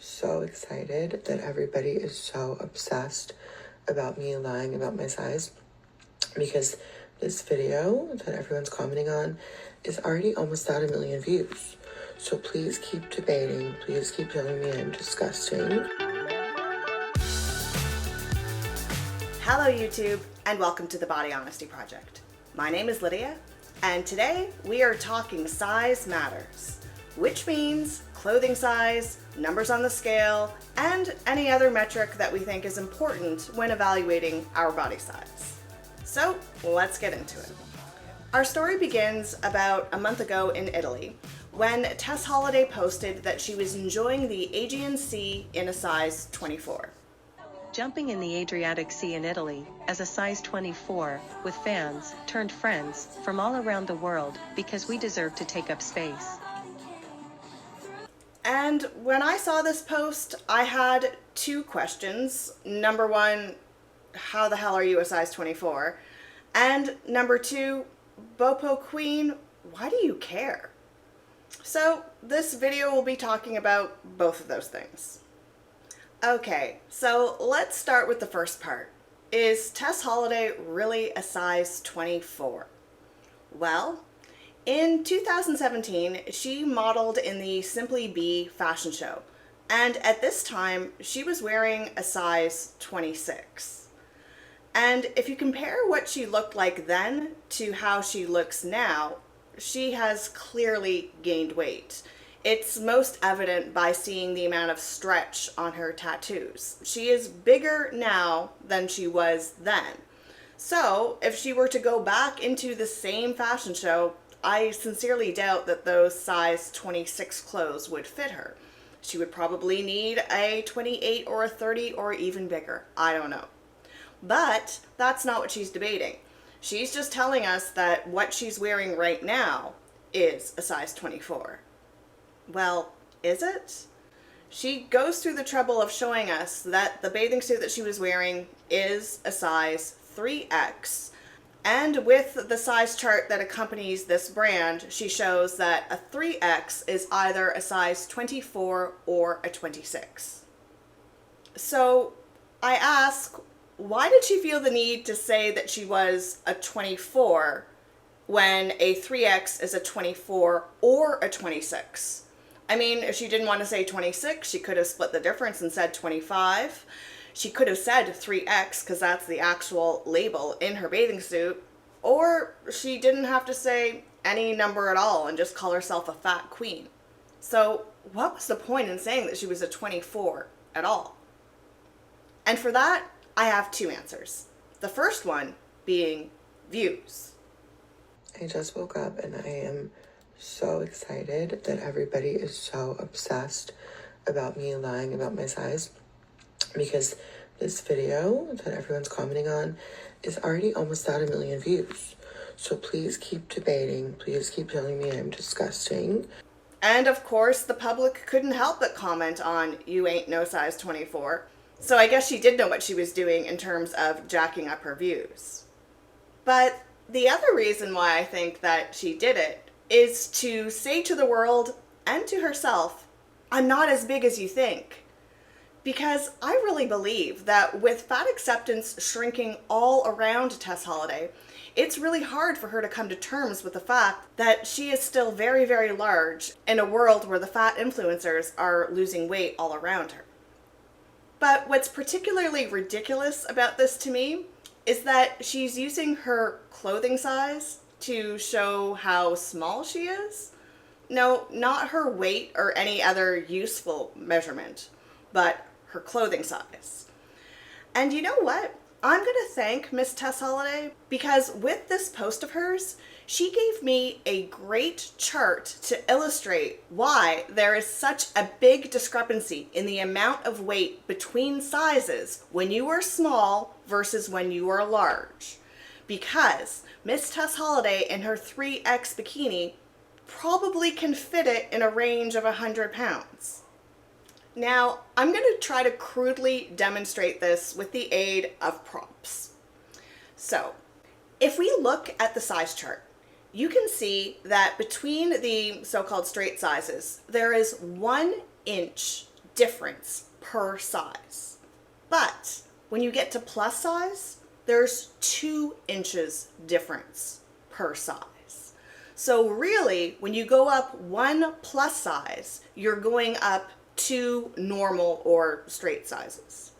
so excited that everybody is so obsessed about me lying about my size, because this video that everyone's commenting on is already almost at 1 million views. So please keep debating. Please keep telling me I'm disgusting. Hello YouTube, and welcome to the Body Honesty Project. My name is Lydia, and today we are talking size matters, which means clothing size, numbers on the scale, and any other metric that we think is important when evaluating our body size. So let's get into it. Our story begins about a month ago in Italy, when Tess Holiday posted that she was enjoying the Aegean Sea in a size 24. Jumping in the Adriatic Sea in Italy, as a size 24, with fans, turned friends, from all around the world, because we deserve to take up space. And when I saw this post, I had two questions. Number one, how the hell are you a size 24? And number two, Bopo Queen, why do you care? So this video will be talking about both of those things. Okay, so let's start with the first part. Is Tess Holiday really a size 24? Well, in 2017, she modeled in the Simply Be fashion show, and at this time, she was wearing a size 26. And if you compare what she looked like then to how she looks now, she has clearly gained weight. It's most evident by seeing the amount of stretch on her tattoos. She is bigger now than she was then. So if she were to go back into the same fashion show, I sincerely doubt that those size 26 clothes would fit her. She would probably need a 28 or a 30 or even bigger. I don't know. But that's not what she's debating. She's just telling us that what she's wearing right now is a size 24. Well, is it? She goes through the trouble of showing us that the bathing suit that she was wearing is a size 3X. And with the size chart that accompanies this brand, she shows that a 3X is either a size 24 or a 26. So I ask, why did she feel the need to say that she was a 24 when a 3X is a 24 or a 26? I mean, if she didn't want to say 26, she could have split the difference and said 25. She could have said 3X because that's the actual label in her bathing suit. Or she didn't have to say any number at all and just call herself a fat queen. So what was the point in saying that she was a 24 at all? And for that, I have two answers. The first one being views. I just woke up and I am so excited that everybody is so obsessed about me lying about my size, because this video that everyone's commenting on is already almost at 1 million views. So please keep debating. Please keep telling me I'm disgusting. And of course, the public couldn't help but comment on "you ain't no size 24." So I guess she did know what she was doing in terms of jacking up her views. But the other reason why I think that she did it is to say to the world and to herself, I'm not as big as you think. Because I really believe that with fat acceptance shrinking all around Tess Holiday, it's really hard for her to come to terms with the fact that she is still very, very large in a world where the fat influencers are losing weight all around her. But what's particularly ridiculous about this to me is that she's using her clothing size to show how small she is. No, not her weight or any other useful measurement, but her clothing size. And you know what? I'm going to thank Miss Tess Holiday, because with this post of hers, she gave me a great chart to illustrate why there is such a big discrepancy in the amount of weight between sizes when you are small versus when you are large. Because Miss Tess Holiday in her 3X bikini probably can fit it in a range of 100 pounds. Now, I'm going to try to crudely demonstrate this with the aid of props. So, if we look at the size chart, you can see that between the so-called straight sizes, there is 1 inch difference per size. But when you get to plus size, there's 2 inches difference per size. So really, when you go up 1 plus size, you're going up 2 normal or straight sizes.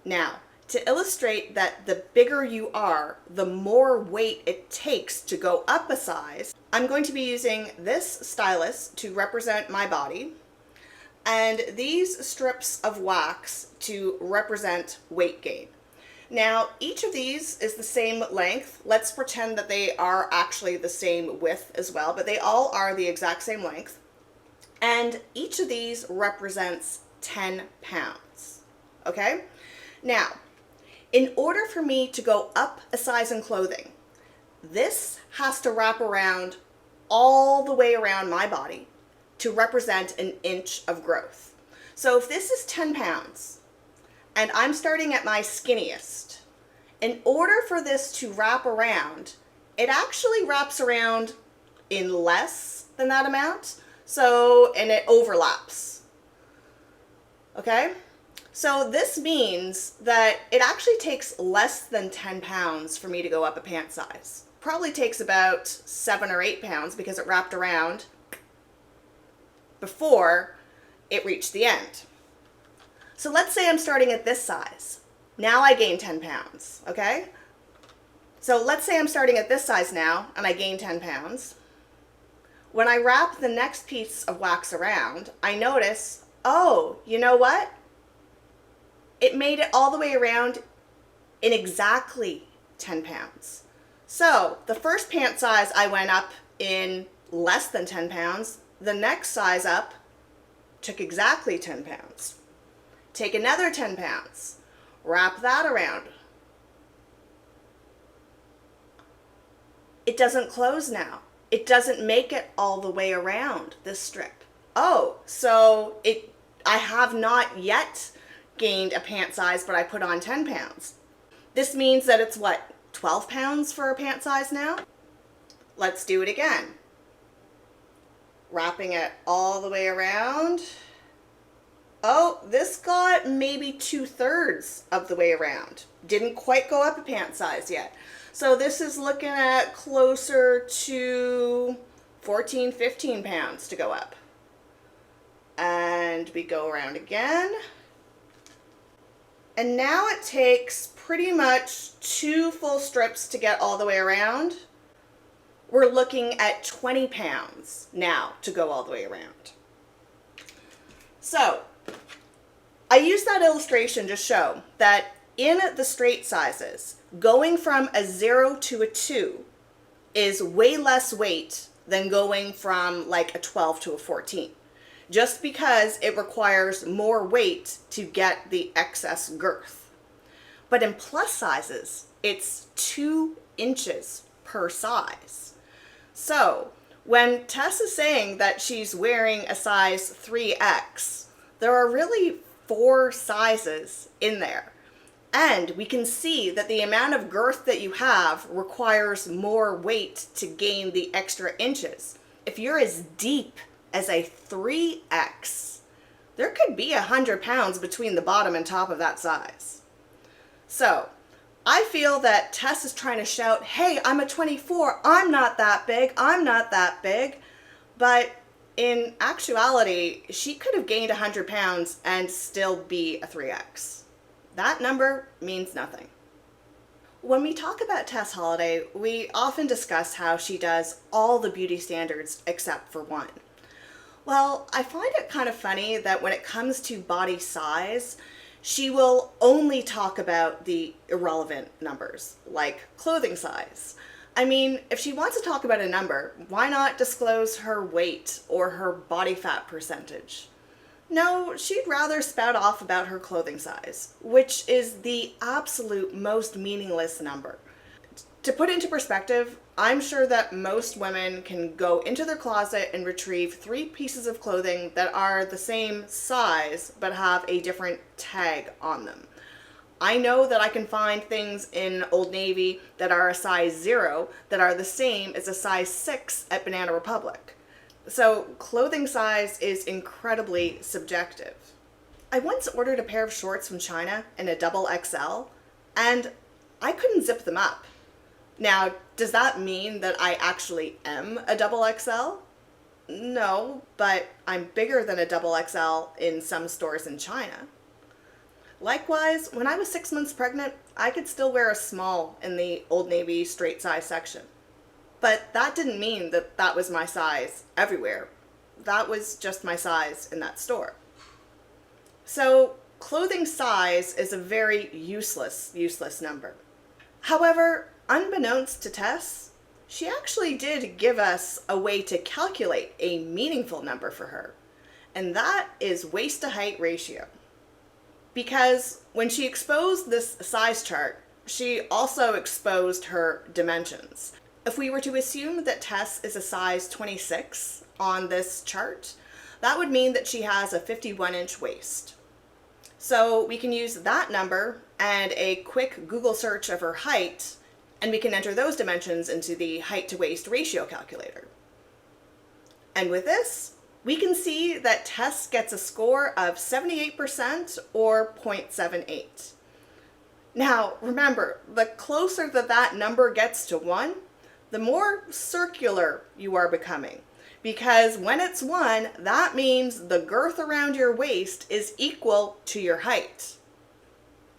Now, to illustrate that the bigger you are, the more weight it takes to go up a size, I'm going to be using this stylus to represent my body, and these strips of wax to represent weight gain. Now, each of these is the same length. Let's pretend that they are actually the same width as well, but they all are the exact same length. And each of these represents 10 pounds, okay? Now, in order for me to go up a size in clothing, this has to wrap around all the way around my body to represent an inch of growth. So if this is 10 pounds and I'm starting at my skinniest, in order for this to wrap around, it actually wraps around in less than that amount. So, and it overlaps. Okay? So this means that it actually takes less than 10 pounds for me to go up a pant size. Probably takes about 7 or 8 pounds because it wrapped around before it reached the end. So let's say I'm starting at this size. Now I gain 10 pounds, okay? So let's say I'm starting at this size now and I gain 10 pounds. When I wrap the next piece of wax around, I notice, oh, you know what? It made it all the way around in exactly 10 pounds. So the first pant size I went up in less than 10 pounds. The next size up took exactly 10 pounds. Take another 10 pounds. Wrap that around. It doesn't close now. It doesn't make it all the way around this strip. Oh, so I have not yet gained a pant size, but I put on 10 pounds. This means that it's what, 12 pounds for a pant size now? Let's do it again. Wrapping it all the way around. Oh, this got maybe 2/3 of the way around. Didn't quite go up a pant size yet. So this is looking at closer to 14, 15 pounds to go up. And we go around again. And now it takes pretty much 2 full strips to get all the way around. We're looking at 20 pounds now to go all the way around. So I use that illustration to show that in the straight sizes, going from a 0 to a 2 is way less weight than going from like a 12 to a 14. Just because it requires more weight to get the excess girth. But in plus sizes, it's 2 inches per size. So when Tess is saying that she's wearing a size 3X, there are really 4 sizes in there. And we can see that the amount of girth that you have requires more weight to gain the extra inches. If you're as deep as a 3X, there could be 100 pounds between the bottom and top of that size. So I feel that Tess is trying to shout, hey, I'm a 24, I'm not that big, I'm not that big. But in actuality, she could have gained 100 pounds and still be a 3X. That number means nothing. When we talk about Tess Holiday, we often discuss how she does all the beauty standards except for one. Well, I find it kind of funny that when it comes to body size, she will only talk about the irrelevant numbers, like clothing size. I mean, if she wants to talk about a number, why not disclose her weight or her body fat percentage? No, she'd rather spout off about her clothing size, which is the absolute most meaningless number. To put into perspective, I'm sure that most women can go into their closet and retrieve 3 pieces of clothing that are the same size but have a different tag on them. I know that I can find things in Old Navy that are a size 0 that are the same as a size 6 at Banana Republic. So clothing size is incredibly subjective. I once ordered a pair of shorts from China in a double XL, and I couldn't zip them up. Now, does that mean that I actually am a double XL? No, but I'm bigger than a double XL in some stores in China. Likewise, when I was 6 months pregnant, I could still wear a small in the Old Navy straight size section. But that didn't mean that that was my size everywhere. That was just my size in that store. So, clothing size is a very useless number. However, unbeknownst to Tess, she actually did give us a way to calculate a meaningful number for her, and that is waist to height ratio. Because when she exposed this size chart, she also exposed her dimensions. If we were to assume that Tess is a size 26 on this chart, that would mean that she has a 51-inch waist. So we can use that number and a quick Google search of her height, and we can enter those dimensions into the height to waist ratio calculator. And with this, we can see that Tess gets a score of 78% or 0.78. Now, remember, the closer that number gets to 1, the more circular you are becoming. Because when it's 1, that means the girth around your waist is equal to your height.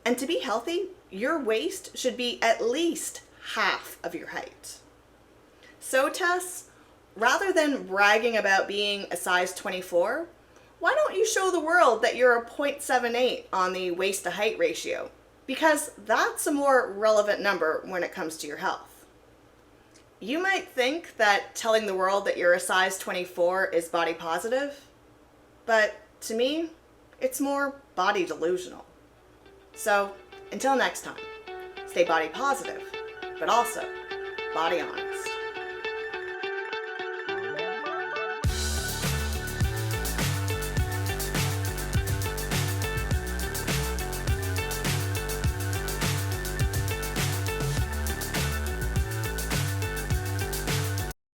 And to be healthy, your waist should be at least half of your height. So Tess, rather than bragging about being a size 24, why don't you show the world that you're a 0.78 on the waist to height ratio? Because that's a more relevant number when it comes to your health. You might think that telling the world that you're a size 24 is body positive, but to me, it's more body delusional. So, until next time, stay body positive, but also body honest.